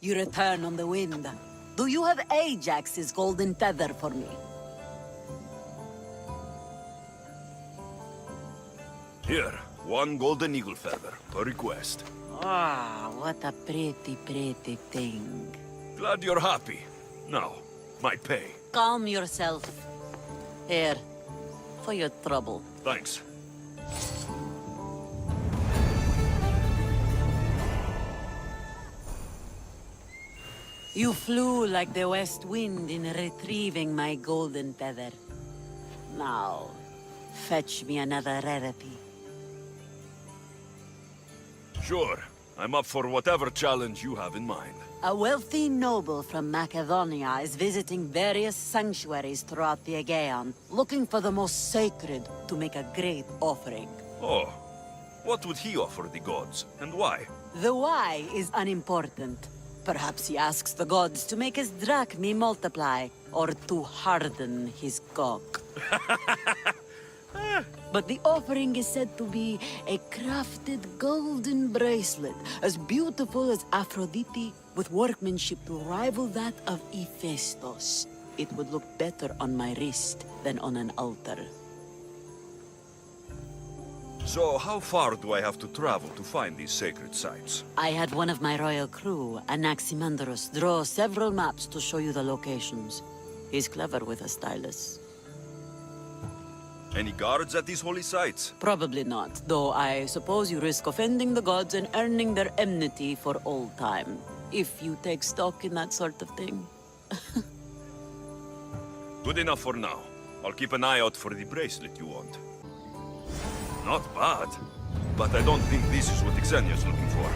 You return on the wind. Do you have Ajax's golden feather for me? Here, one golden eagle feather, per request. Ah, what a pretty, pretty thing. Glad you're happy. Now, my pay. Calm yourself. Here, for your trouble. Thanks. You flew like the west wind in retrieving my golden feather. Now, fetch me another rarity. Sure. I'm up for whatever challenge you have in mind. A wealthy noble from Macedonia is visiting various sanctuaries throughout the Aegean, looking for the most sacred to make a great offering. Oh. What would he offer the gods, and why? The why is unimportant. Perhaps he asks the gods to make his drachmi multiply, or to harden his cock. But the offering is said to be a crafted golden bracelet, as beautiful as Aphrodite, with workmanship to rival that of Hephaestus. It would look better on my wrist than on an altar. So, how far do I have to travel to find these sacred sites? I had one of my royal crew, Anaximandros, draw several maps to show you the locations. He's clever with a stylus. Any guards at these holy sites? Probably not, though I suppose you risk offending the gods and earning their enmity for all time. If you take stock in that sort of thing. Good enough for now. I'll keep an eye out for the bracelet you want. Not bad. But I don't think this is what Xenia's looking for.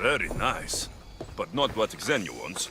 Very nice. But not what Xenia wants.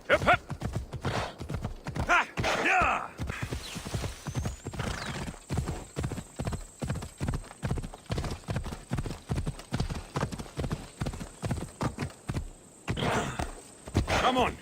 Hip, hip! Ha! Yeah! Come on!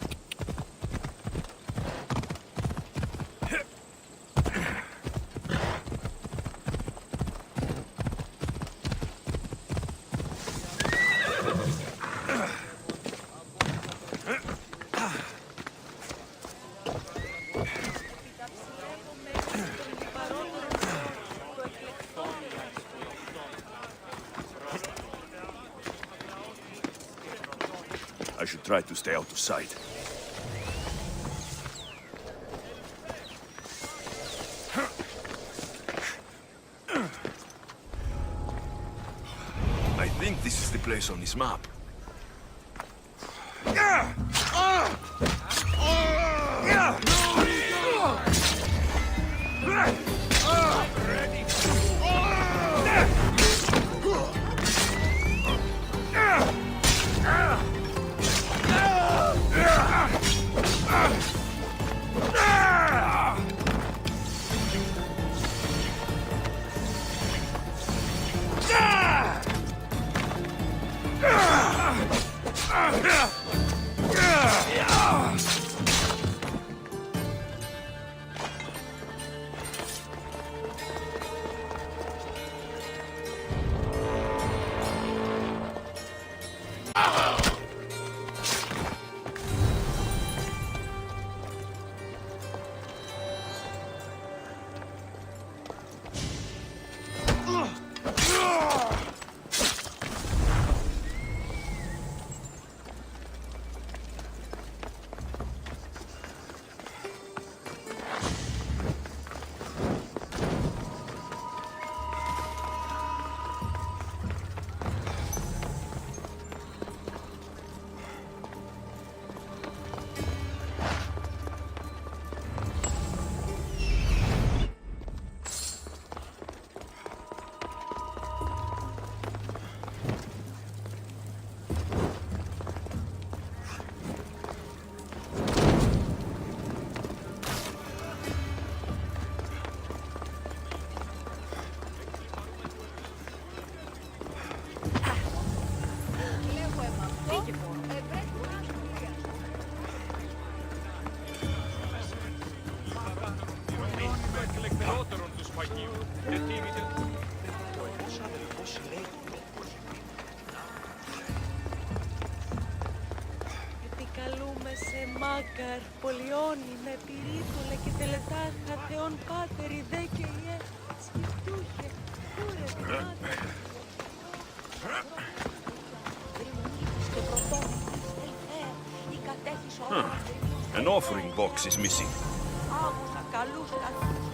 I should try to stay out of sight. I think this is the place on this map. Μακαρ, πολιώνει με πυρίτουλα και τελετάς τα θεόν πάτερη δε και ιέ. Σκεφτούχε, κούρε πάτερη. An offering box is missing. Άκουσα καλούς καθούς.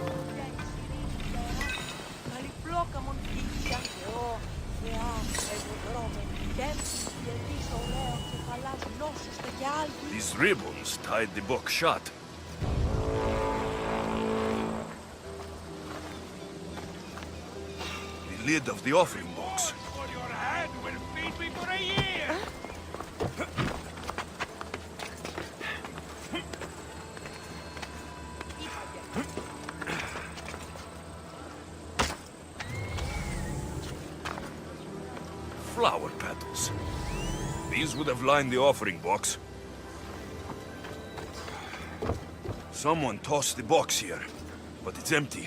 Καλυπλόκα μον φύγια Θεό, Θεά, ευωδρόμε, τέμψη και δις ωραίο και χαλάς νόσους τα κι άλλοι. These ribbons tied the box shut. The lid of the offering box. Your hand will feed me for a year! Flower petals. These would have lined the offering box. Someone tossed the box here, but it's empty.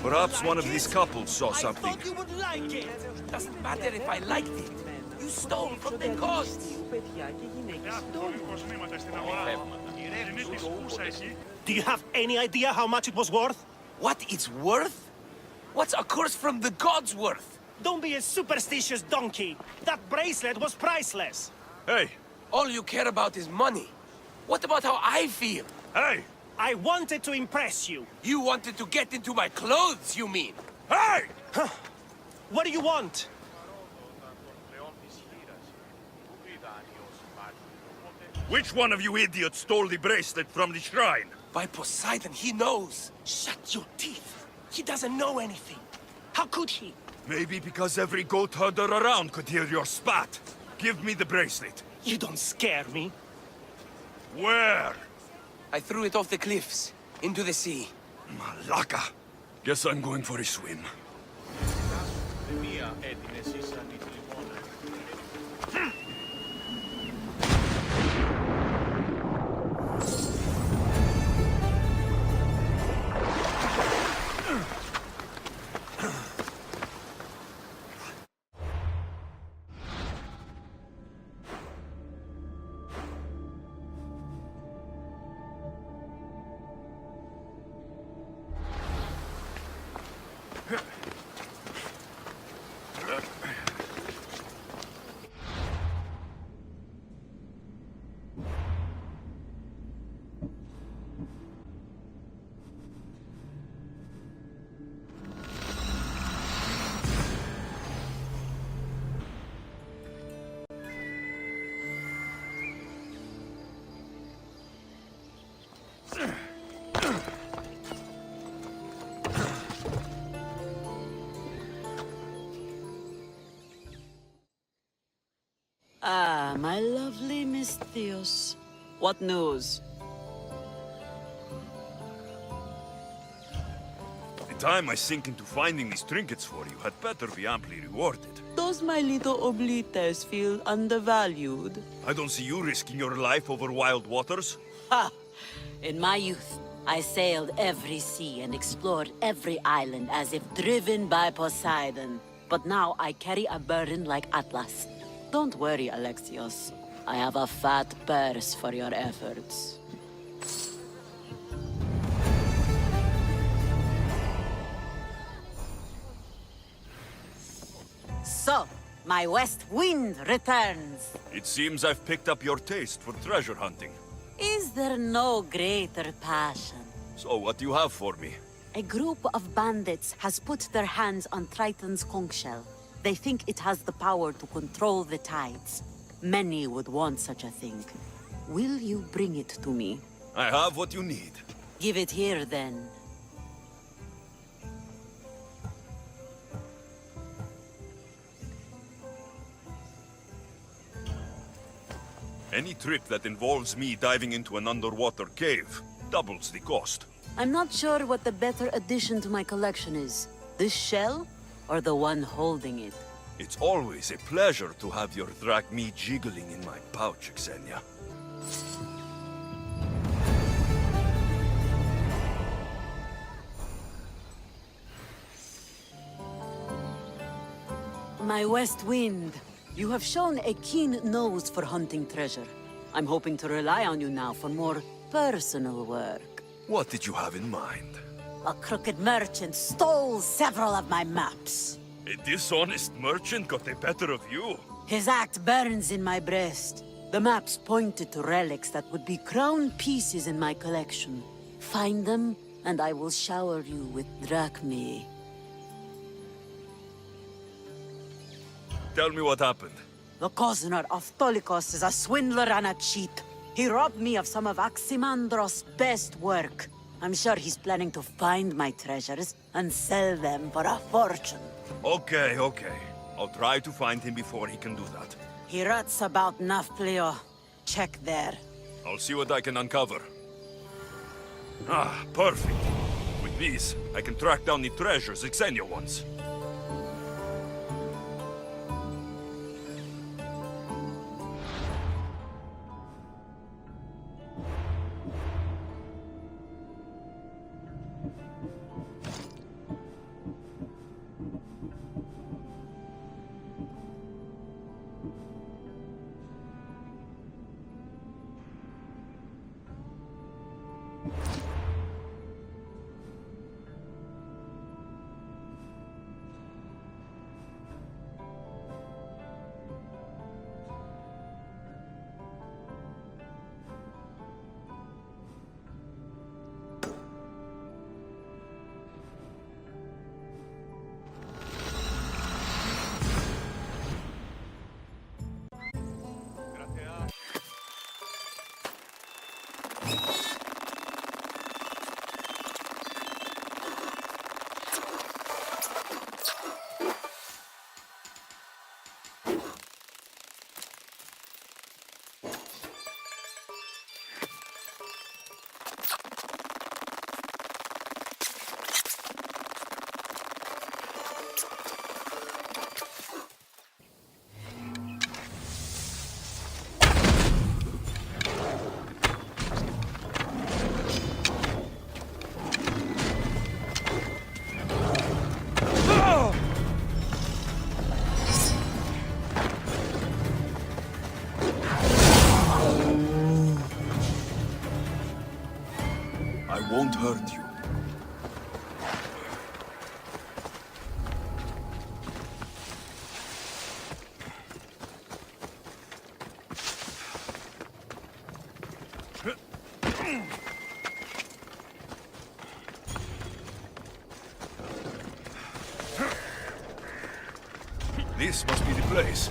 Perhaps one of these couples saw something. I thought you would like it! Doesn't matter if I liked it. You stole from the gods! Do you have any idea how much it was worth? What it's worth? What's a curse from the gods worth? Don't be a superstitious donkey. That bracelet was priceless. Hey! All you care about is money. What about how I feel? Hey! I wanted to impress you. You wanted to get into my clothes, you mean? Hey! What do you want? Which one of you idiots stole the bracelet from the shrine? By Poseidon, he knows. Shut your teeth. He doesn't know anything. How could he? Maybe because every goat herder around could hear your spat. Give me the bracelet. You don't scare me. Where? I threw it off the cliffs, into the sea. Malaka. Guess I'm going for a swim. Ah, my lovely Miss Theos. What news? The time I sink into finding these trinkets for you had better be amply rewarded. Does my little oblites feel undervalued? I don't see you risking your life over wild waters. Ha! In my youth, I sailed every sea and explored every island as if driven by Poseidon. But now I carry a burden like Atlas. Don't worry, Alexios. I have a fat purse for your efforts. So, my west wind returns. It seems I've picked up your taste for treasure hunting. Is there no greater passion? So what do you have for me? A group of bandits has put their hands on Triton's conch shell. They think it has the power to control the tides. Many would want such a thing. Will you bring it to me? I have what you need. Give it here, then. Any trip that involves me diving into an underwater cave doubles the cost. I'm not sure what the better addition to my collection is. This shell, or the one holding it? It's always a pleasure to have your drachme jiggling in my pouch, Xenia. My west wind. You have shown a keen nose for hunting treasure. I'm hoping to rely on you now for more personal work. What did you have in mind? A crooked merchant stole several of my maps. A dishonest merchant got the better of you? His act burns in my breast. The maps pointed to relics that would be crown pieces in my collection. Find them, and I will shower you with drachmae. Tell me what happened. The Cozener of Tolikos is a swindler and a cheat. He robbed me of some of Aximandros' best work. I'm sure he's planning to find my treasures and sell them for a fortune. Okay. I'll try to find him before he can do that. He rots about Nafplio. Check there. I'll see what I can uncover. Ah, perfect. With these, I can track down the treasures Xenia wants. I won't hurt you. This must be the place.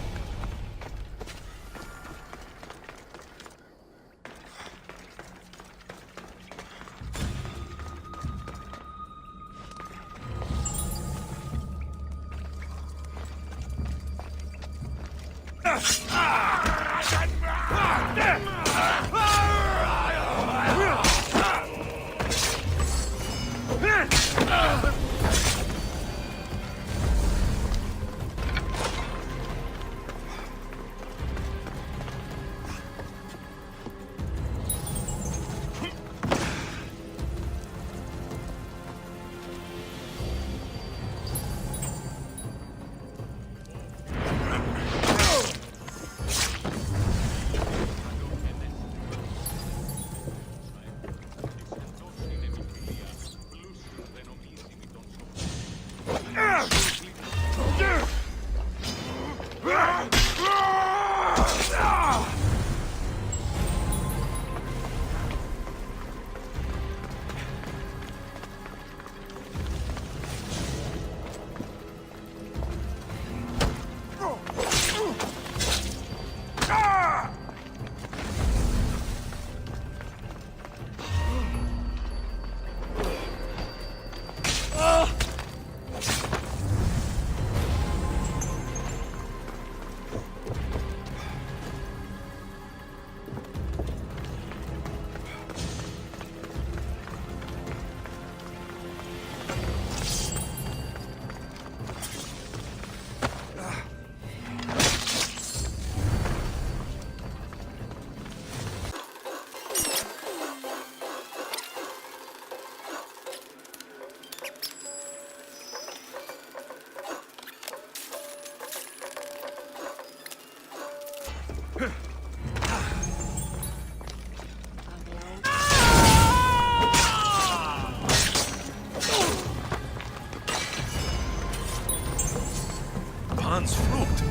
Pan's flute.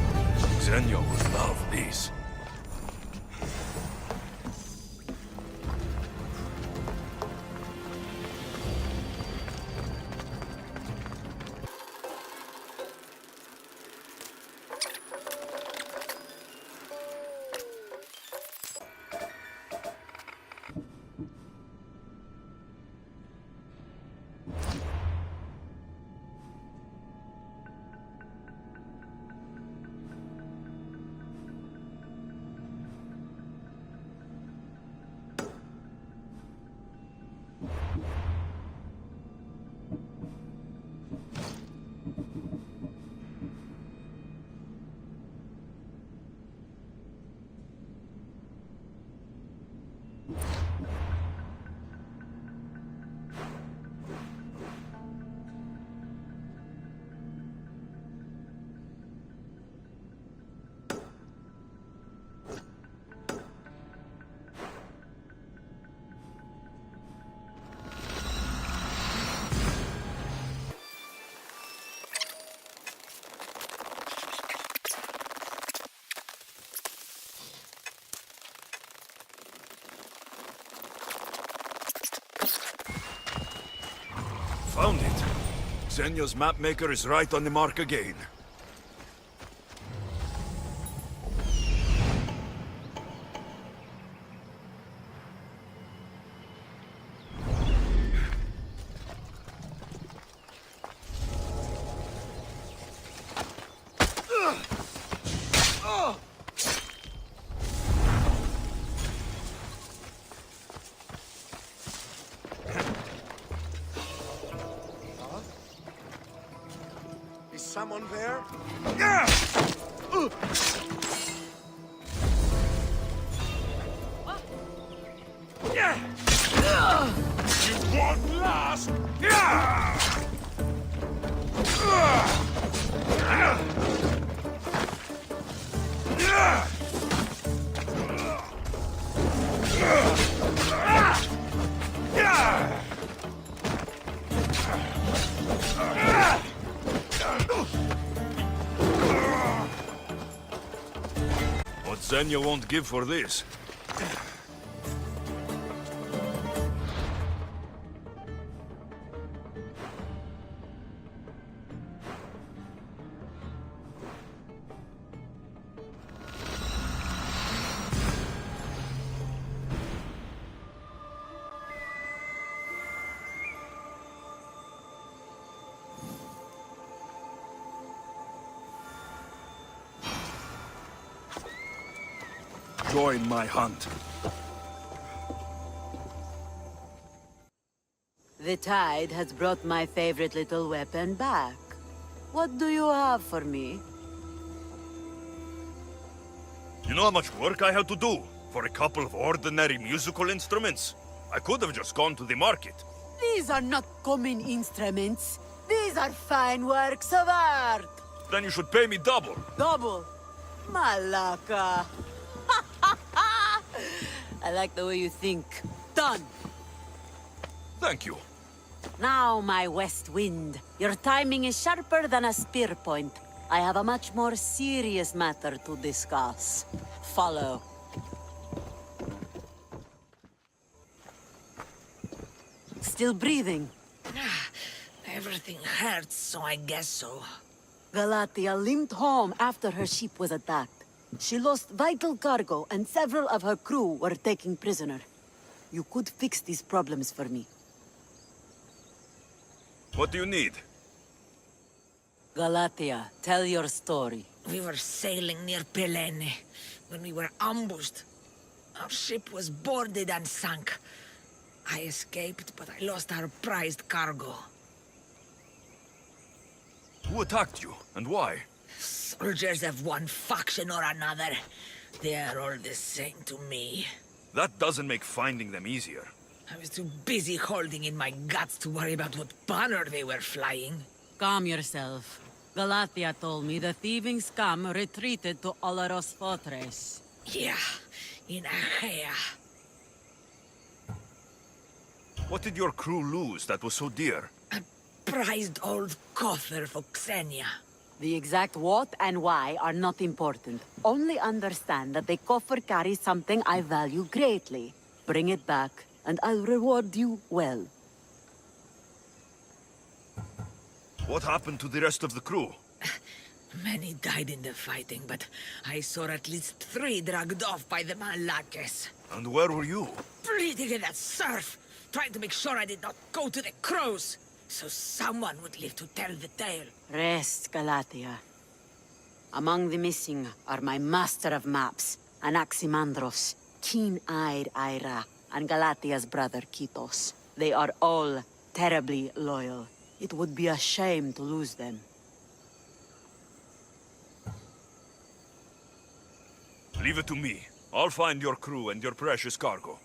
Xenia would love these. Found it. Xenia's mapmaker is right on the mark again. Is someone there? You won't last! What Xenia won't give for this. Join my hunt. The tide has brought my favorite little weapon back. What do you have for me? You know how much work I had to do for a couple of ordinary musical instruments? I could have just gone to the market. These are not common instruments. These are fine works of art. Then you should pay me double. Double. Malaka. I like the way you think. Done. Thank you. Now, my west wind. Your timing is sharper than a spear point. I have a much more serious matter to discuss. Follow. Still breathing? Everything hurts, so I guess so. Galatia limped home after her ship was attacked. She lost vital cargo, and several of her crew were taken prisoner. You could fix these problems for me. What do you need? Galatia, tell your story. We were sailing near Pelene when we were ambushed. Our ship was boarded and sunk. I escaped, but I lost our prized cargo. Who attacked you, and why? Soldiers of one faction or another. They are all the same to me. That doesn't make finding them easier. I was too busy holding in my guts to worry about what banner they were flying. Calm yourself. Galatia told me the thieving scum retreated to Olaros Fortress. Yeah, in Achaea. What did your crew lose that was so dear? A prized old coffer for Xenia. The exact what and why are not important. Only understand that the coffer carries something I value greatly. Bring it back, and I'll reward you well. What happened to the rest of the crew? Many died in the fighting, but I saw at least 3 dragged off by the Malakas. And where were you? Bleeding in that surf, trying to make sure I did not go to the crows, so someone would live to tell the tale. Rest, Galatia. Among the missing are my master of maps, Anaximandros, keen-eyed Ira, and Galatia's brother Kitos. They are all terribly loyal. It would be a shame to lose them. Leave it to me. I'll find your crew and your precious cargo.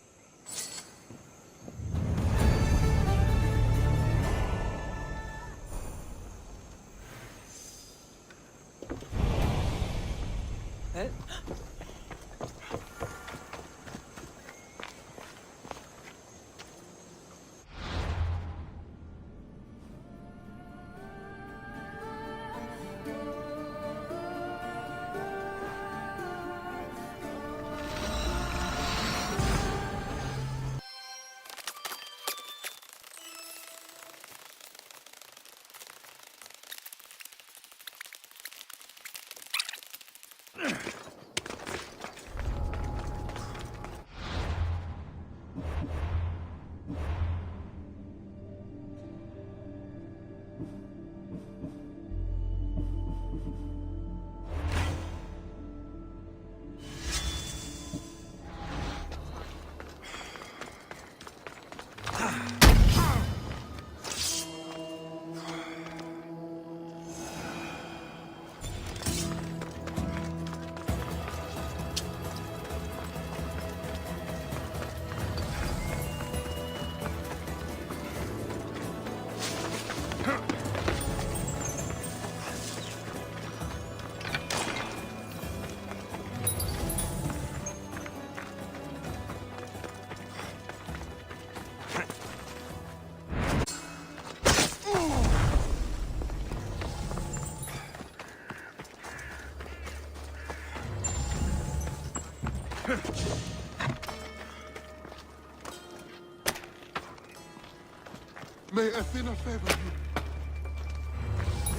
May Athena favor you.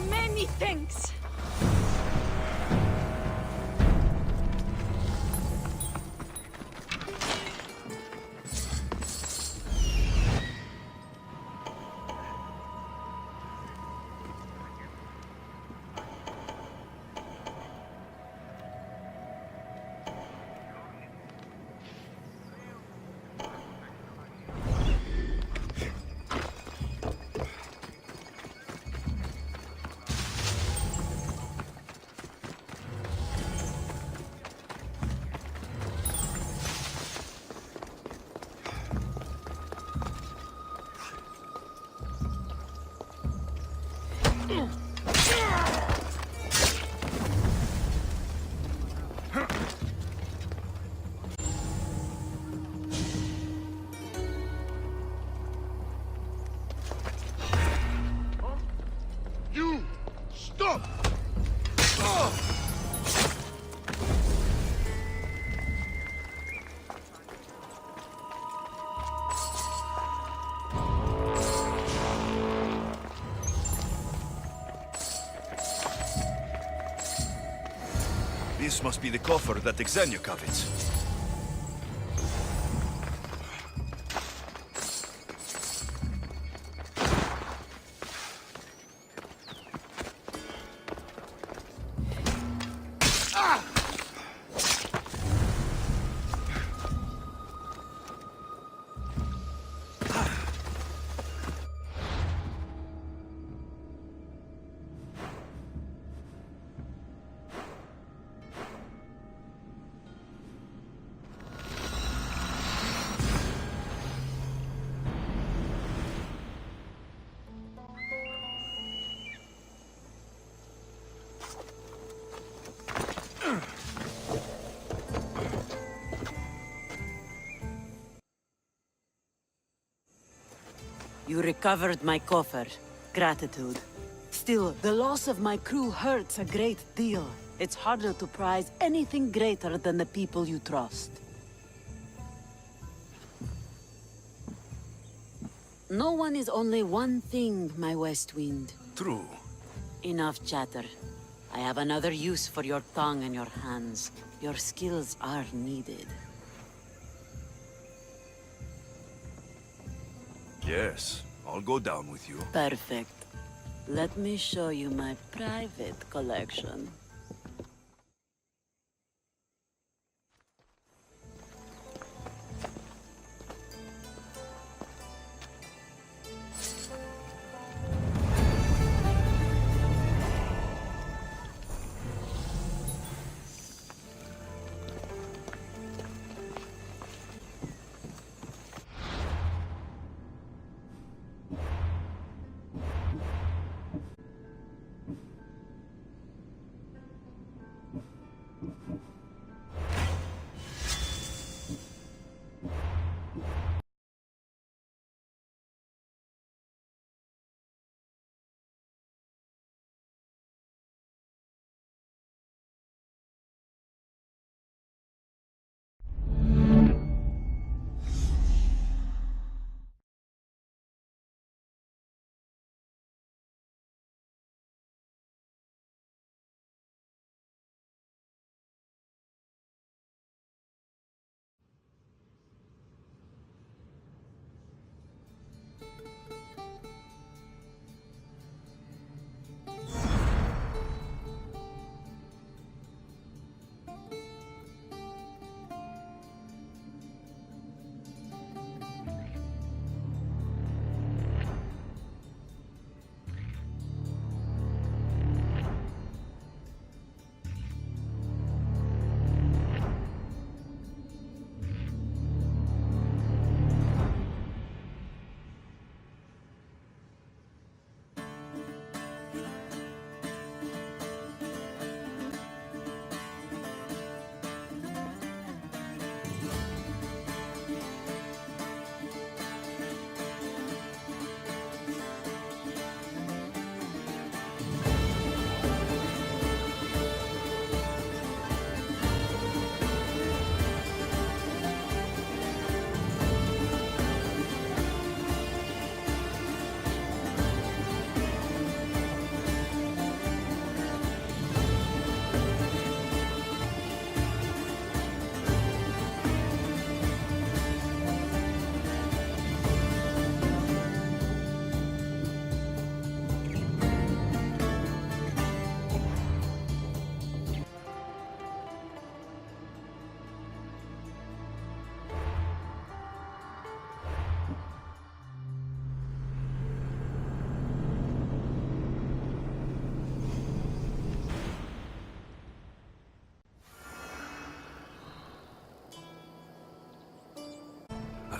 Many thanks. You! Stop! This must be the coffer that Xenia covets. You recovered my coffer. Gratitude. Still, the loss of my crew hurts a great deal. It's harder to prize anything greater than the people you trust. No one is only one thing, my West Wind. True. Enough chatter. I have another use for your tongue and your hands. Your skills are needed. Yes, I'll go down with you. Perfect. Let me show you my private collection.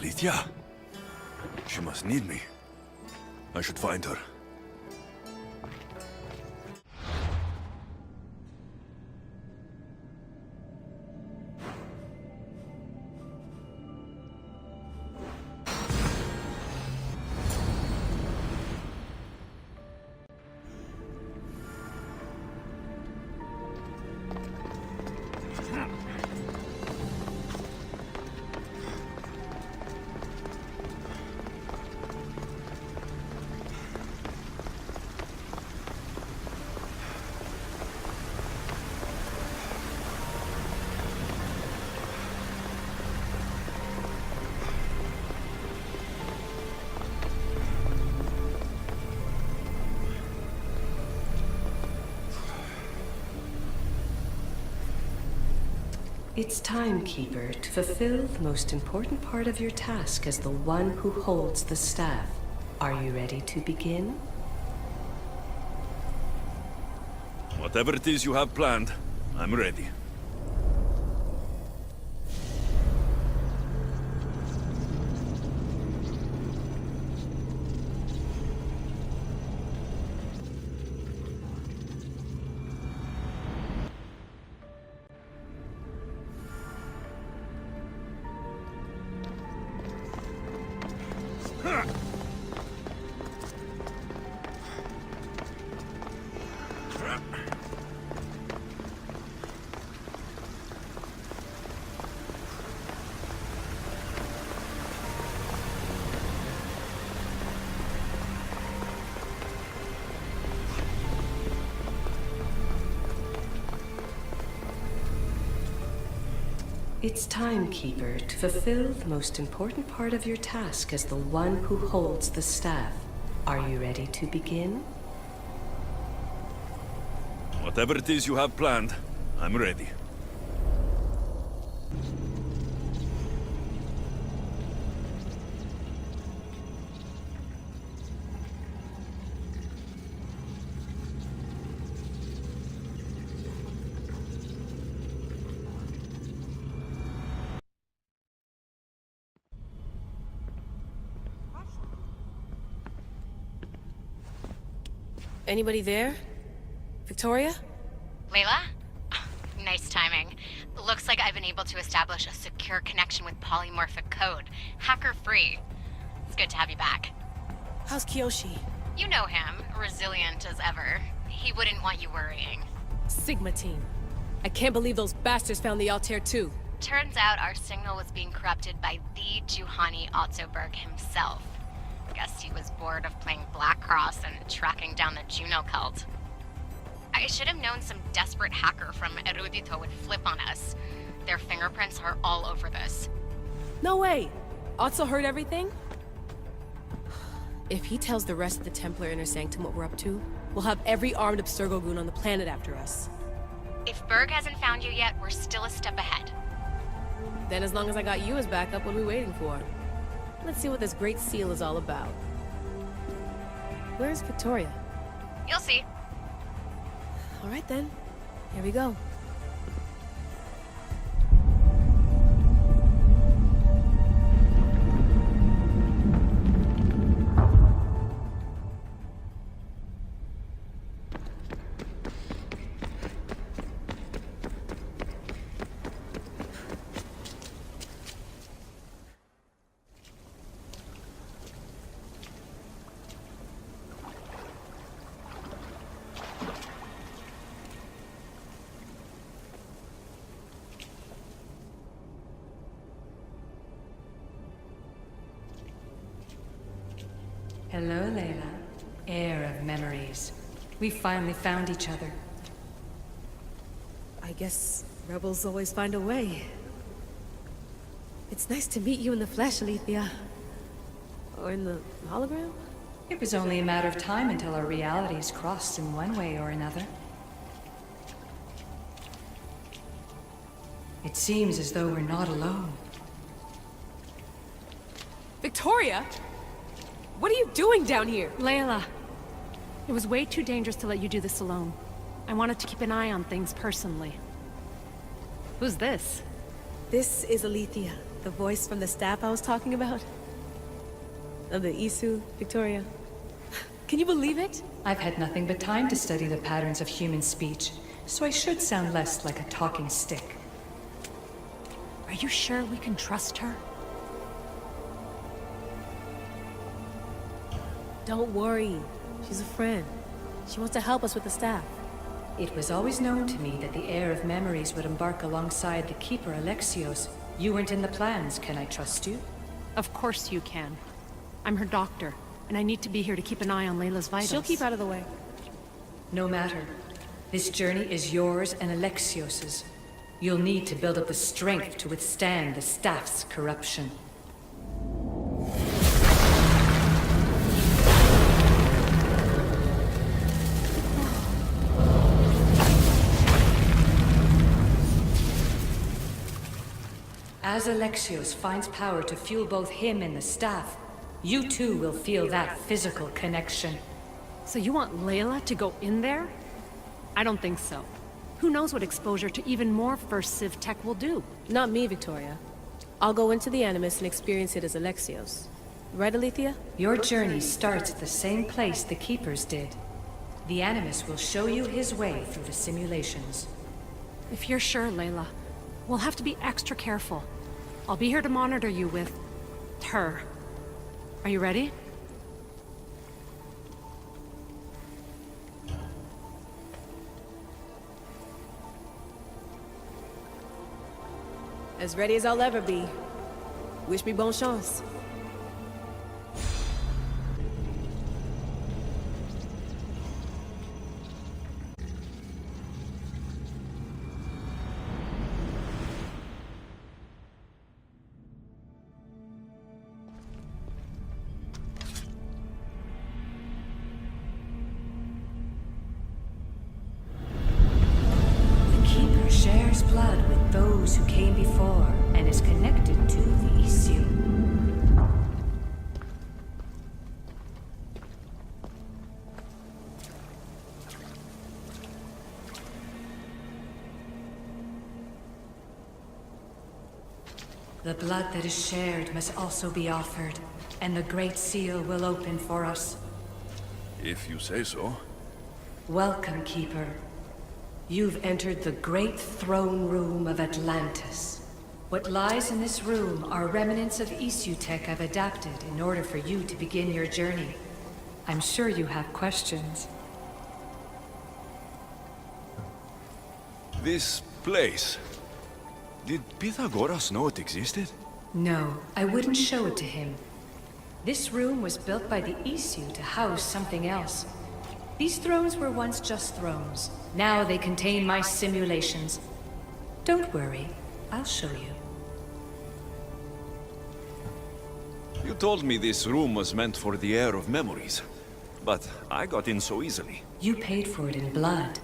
Alethea? She must need me. I should find her. It's time, Keeper, to fulfill the most important part of your task as the one who holds the staff. Are you ready to begin? Whatever it is you have planned, I'm ready. It's time, Keeper, to fulfill the most important part of your task as the one who holds the staff. Are you ready to begin? Whatever it is you have planned, I'm ready. Anybody there? Victoria? Layla? Nice timing. Looks like I've been able to establish a secure connection with polymorphic code, hacker-free. It's good to have you back. How's Kiyoshi? You know him, resilient as ever. He wouldn't want you worrying. Sigma team. I can't believe those bastards found the Altair too. Turns out our signal was being corrupted by the Juhani Ottoberg himself. Guess he was bored of playing Black Cross and tracking down the Juno cult. I should have known some desperate hacker from Erudito would flip on us. Their fingerprints are all over this. No way! Otso heard everything? If he tells the rest of the Templar Inner Sanctum what we're up to, we'll have every armed Abstergo goon on the planet after us. If Berg hasn't found you yet, we're still a step ahead. Then as long as I got you as backup, what are we waiting for? Let's see what this Great Seal is all about. Where's Victoria? You'll see. All right then. Here we go. Hello, Layla. Heir of memories. We finally found each other. I guess rebels always find a way. It's nice to meet you in the flesh, Alethea. Or in the hologram? It was only a matter of time until our realities crossed in one way or another. It seems as though we're not alone. Victoria? What are you doing down here? Layla, it was way too dangerous to let you do this alone. I wanted to keep an eye on things personally. Who's this? This is Alethea, the voice from the staff I was talking about. Of the Isu, Victoria. Can you believe it? I've had nothing but time to study the patterns of human speech, so I should sound less like a talking stick. Are you sure we can trust her? Don't worry. She's a friend. She wants to help us with the staff. It was always known to me that the heir of memories would embark alongside the Keeper Alexios. You weren't in the plans. Can I trust you? Of course you can. I'm her doctor, and I need to be here to keep an eye on Layla's vitals. She'll keep out of the way. No matter. This journey is yours and Alexios's. You'll need to build up the strength to withstand the staff's corruption. As Alexios finds power to fuel both him and the staff, you too will feel that physical connection. So you want Layla to go in there? I don't think so. Who knows what exposure to even more First Civ tech will do? Not me, Victoria. I'll go into the Animus and experience it as Alexios. Right, Alethea? Your journey starts at the same place the Keepers did. The Animus will show you his way through the simulations. If you're sure, Layla, we'll have to be extra careful. I'll be here to monitor you with... her. Are you ready? As ready as I'll ever be. Wish me bonne chance. those who came before and is connected to the issue. The blood that is shared must also be offered, and the Great Seal will open for us. If you say so. Welcome, Keeper. You've entered the great throne room of Atlantis. What lies in this room are remnants of issue tech I've adapted in order for you to begin your journey. I'm sure you have questions. This place. Did Pythagoras know it existed? No, I wouldn't show it to him. This room was built by the issue to house something else. These thrones were once just thrones. Now they contain my simulations. Don't worry, I'll show you. You told me this room was meant for the heir of memories, but I got in so easily. You paid for it in blood.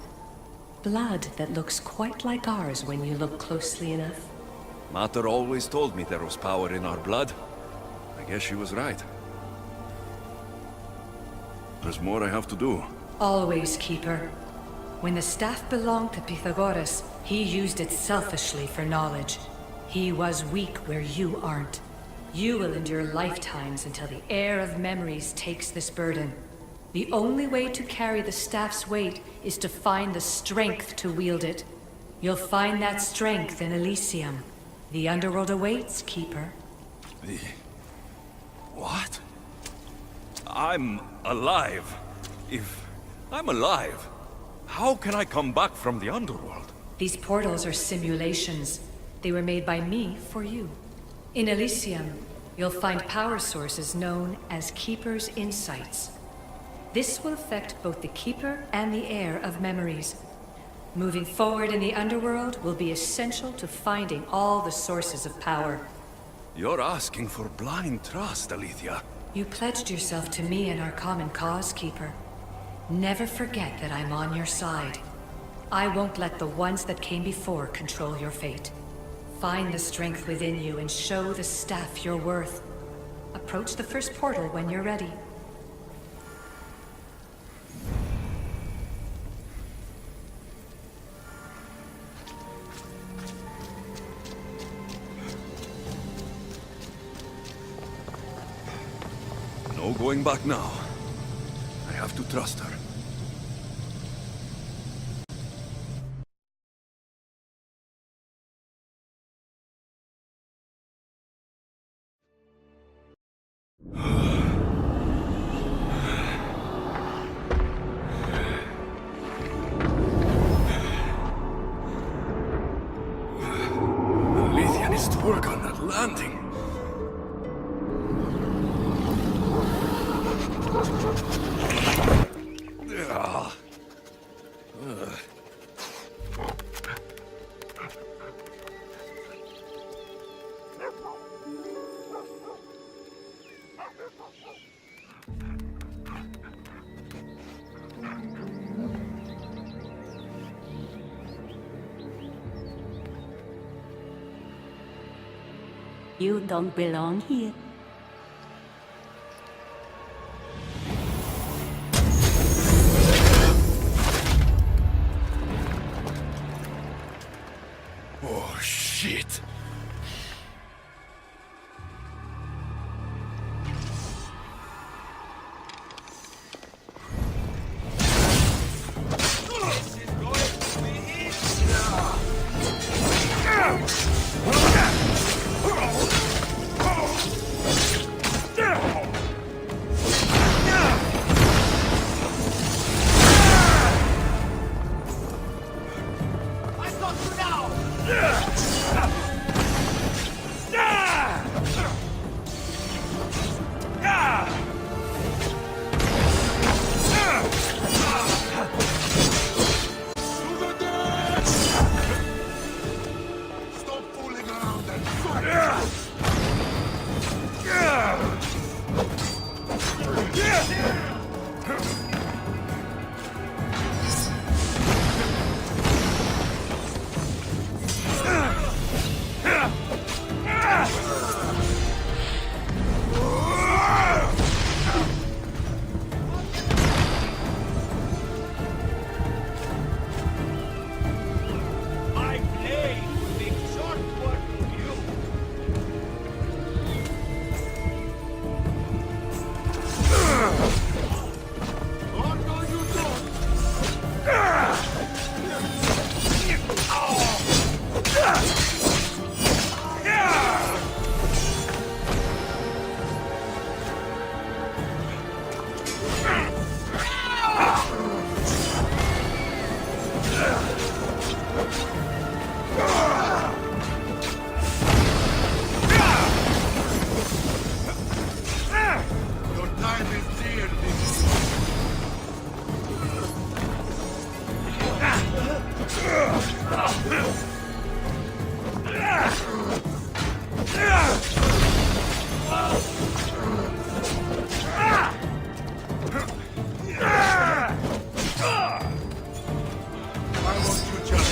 Blood that looks quite like ours when you look closely enough. Mater always told me there was power in our blood. I guess she was right. There's more I have to do. Always, Keeper. When the staff belonged to Pythagoras, he used it selfishly for knowledge. He was weak where you aren't. You will endure lifetimes until the heir of memories takes this burden. The only way to carry the staff's weight is to find the strength to wield it. You'll find that strength in Elysium. The underworld awaits, Keeper. What? I'm alive. If I'm alive, how can I come back from the underworld? These portals are simulations. They were made by me for you. In Elysium, you'll find power sources known as Keeper's Insights. This will affect both the Keeper and the heir of memories. Moving forward in the underworld will be essential to finding all the sources of power. You're asking for blind trust, Alethea. You pledged yourself to me and our common cause, Keeper. Never forget that I'm on your side. I won't let the ones that came before control your fate. Find the strength within you and show the staff your worth. Approach the first portal when you're ready. No going back now. I have to trust her. Alethea needs to work on that landing. You don't belong here. Oh, shit. I want you just...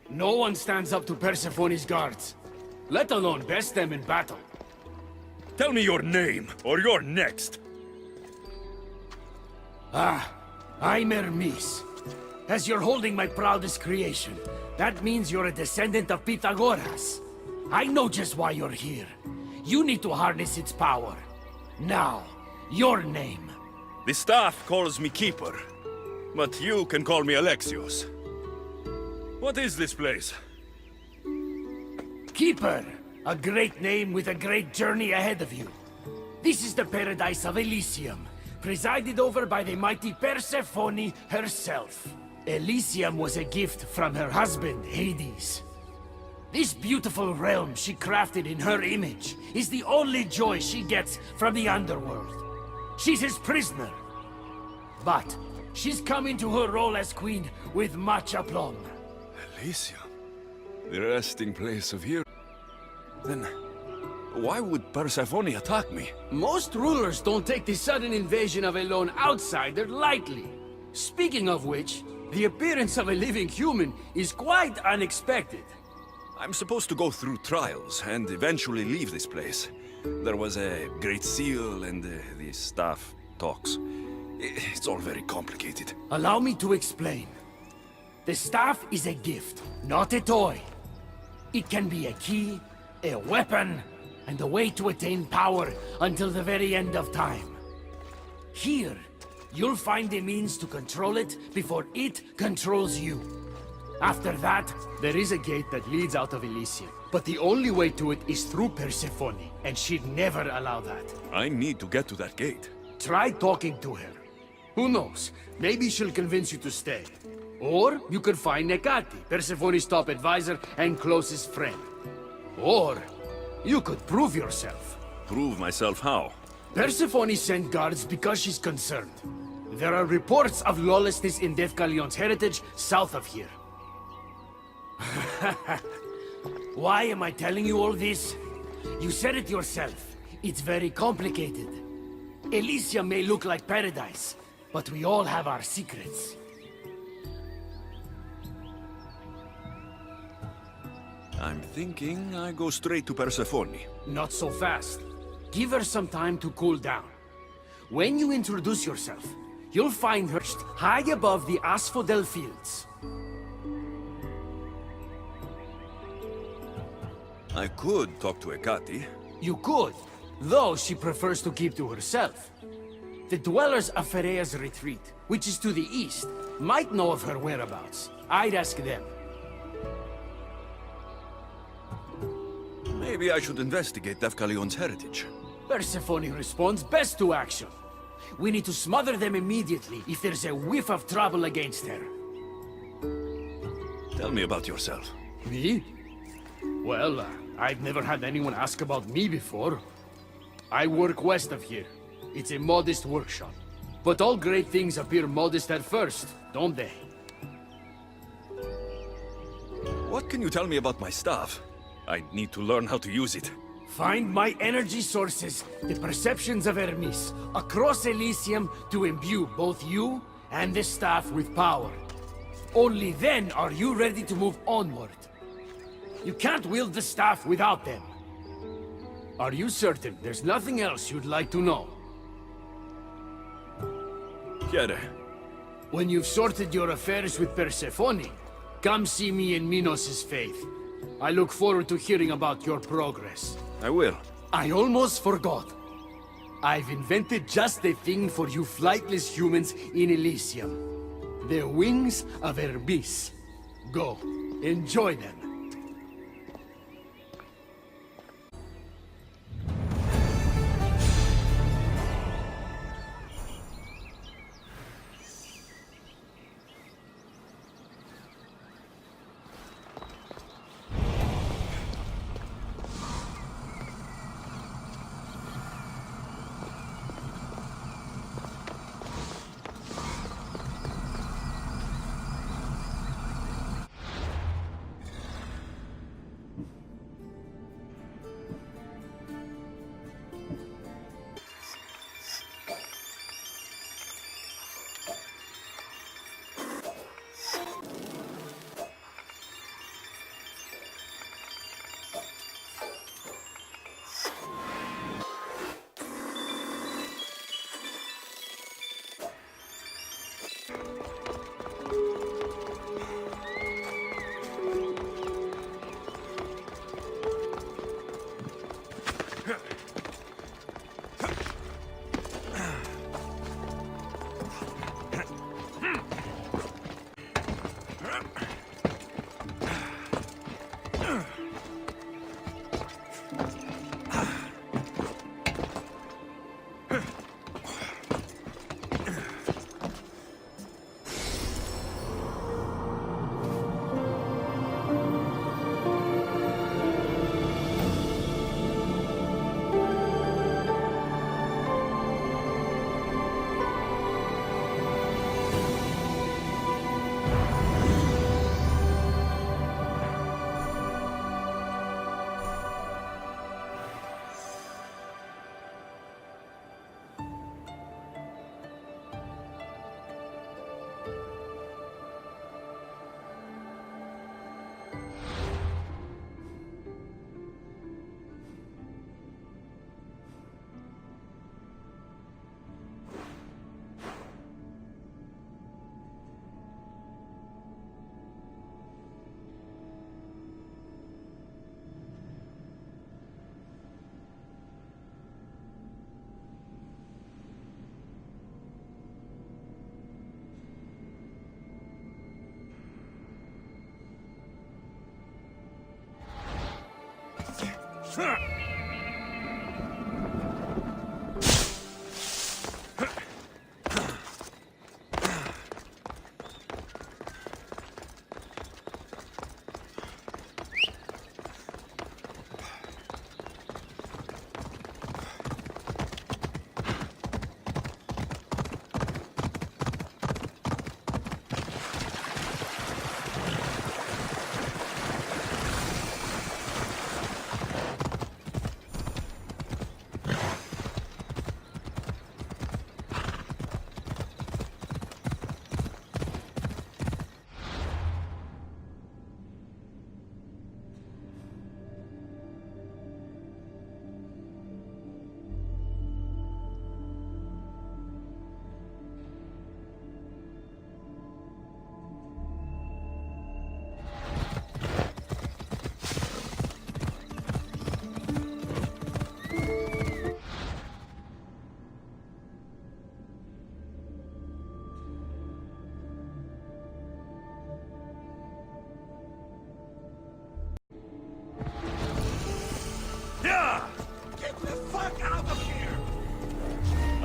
No one stands up to Persephone's guards, let alone best them in battle. Tell me your name, or you're next. I'm Hermes. As you're holding my proudest creation, that means you're a descendant of Pythagoras. I know just why you're here. You need to harness its power. Now, your name. The staff calls me Keeper, but you can call me Alexios. What is this place? Keeper, a great name with a great journey ahead of you. This is the paradise of Elysium, presided over by the mighty Persephone herself. Elysium was a gift from her husband, Hades. This beautiful realm she crafted in her image is the only joy she gets from the underworld. She's his prisoner. But she's come into her role as queen with much aplomb. Elysium? The resting place of heroes? Then, why would Persephone attack me? Most rulers don't take the sudden invasion of a lone outsider lightly. Speaking of which, the appearance of a living human is quite unexpected. I'm supposed to go through trials and eventually leave this place. There was a great seal and the staff talks. It's all very complicated. Allow me to explain. The staff is a gift, not a toy. It can be a key, a weapon, and a way to attain power until the very end of time. Here, you'll find a means to control it before it controls you. After that, there is a gate that leads out of Elysium. But the only way to it is through Persephone, and she'd never allow that. I need to get to that gate. Try talking to her. Who knows? Maybe she'll convince you to stay. Or you could find Nekati, Persephone's top advisor and closest friend. Or you could prove yourself. Prove myself how? Persephone sent guards because she's concerned. There are reports of lawlessness in Defcalion's heritage south of here. Why am I telling you all this? You said it yourself. It's very complicated. Elysium may look like paradise, but we all have our secrets. I'm thinking I go straight to Persephone. Not so fast. Give her some time to cool down. When you introduce yourself, you'll find her high above the asphodel fields. I could talk to Ekati. You could, though she prefers to keep to herself. The dwellers of Pherea's retreat, which is to the east, might know of her whereabouts. I'd ask them. Maybe I should investigate Defcalion's heritage. Persephone responds best to action. We need to smother them immediately if there's a whiff of trouble against her. Tell me about yourself. Me? Well, I've never had anyone ask about me before. I work west of here. It's a modest workshop. But all great things appear modest at first, don't they? What can you tell me about my staff? I need to learn how to use it. Find my energy sources, the perceptions of Hermes, across Elysium to imbue both you and the staff with power. Only then are you ready to move onward. You can't wield the staff without them. Are you certain there's nothing else you'd like to know? Chiere, When you've sorted your affairs with Persephone, come see me in Minos' faith. I look forward to hearing about your progress. I will. I almost forgot. I've invented just the thing for you flightless humans in Elysium. The wings of Erbis. Go, enjoy them.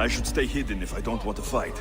I should stay hidden if I don't want to fight.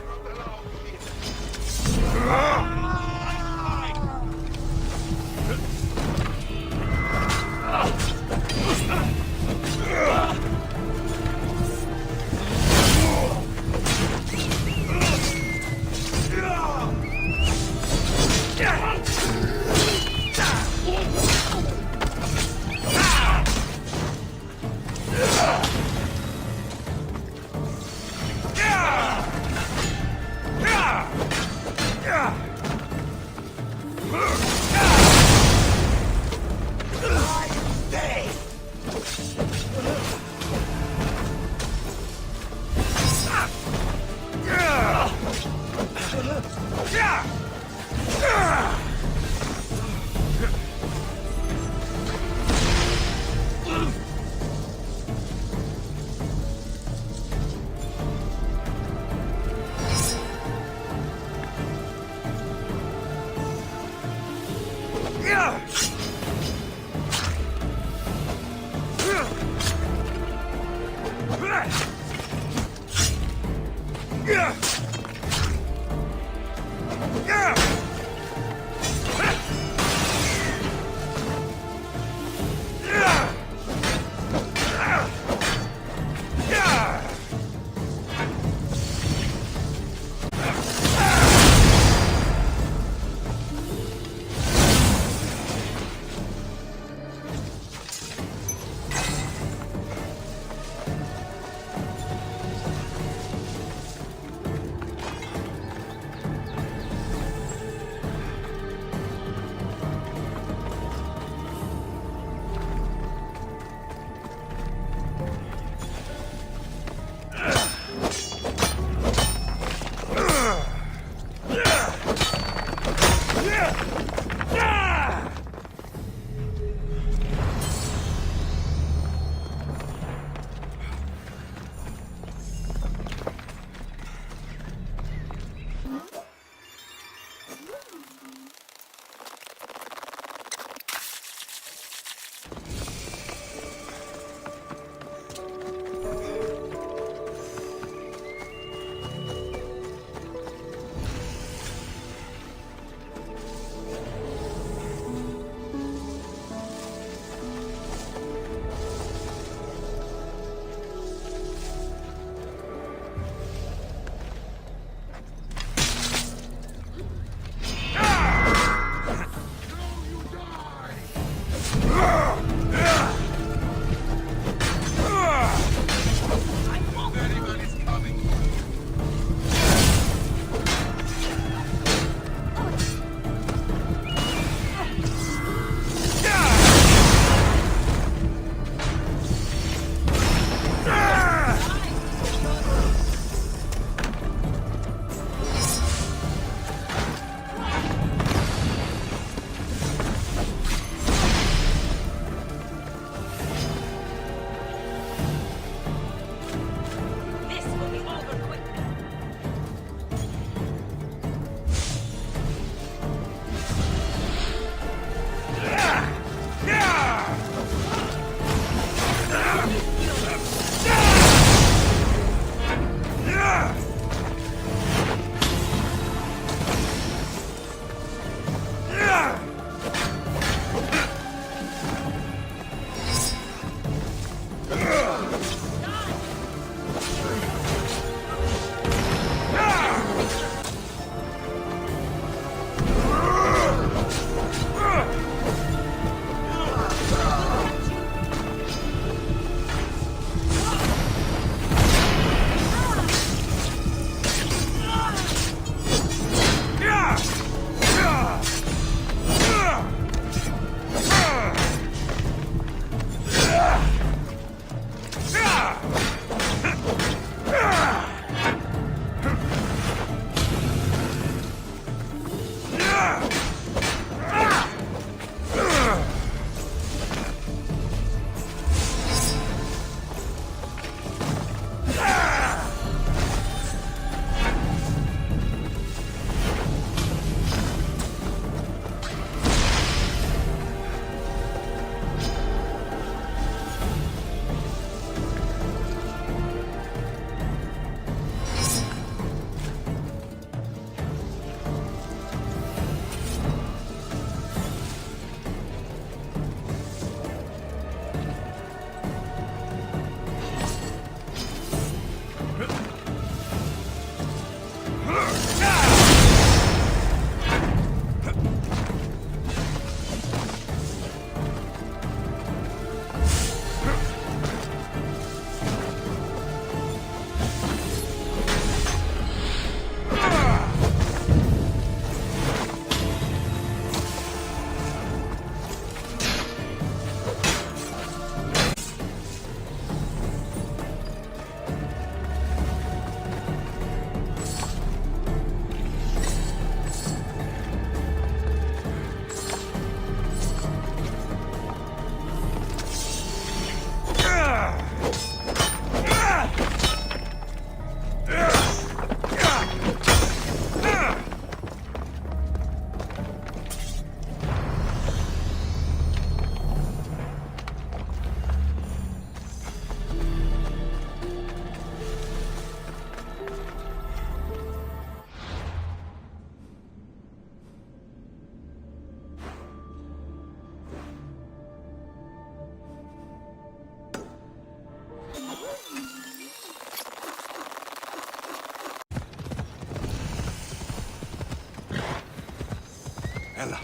Ella.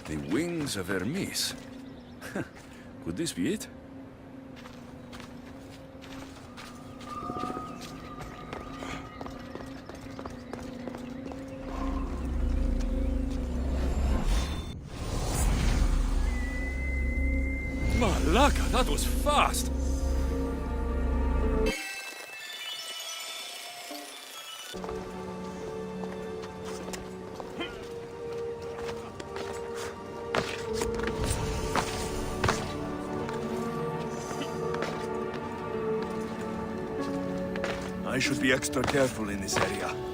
The wings of Hermes. Could this be it? Malaka, that was fast! I should be extra careful in this area.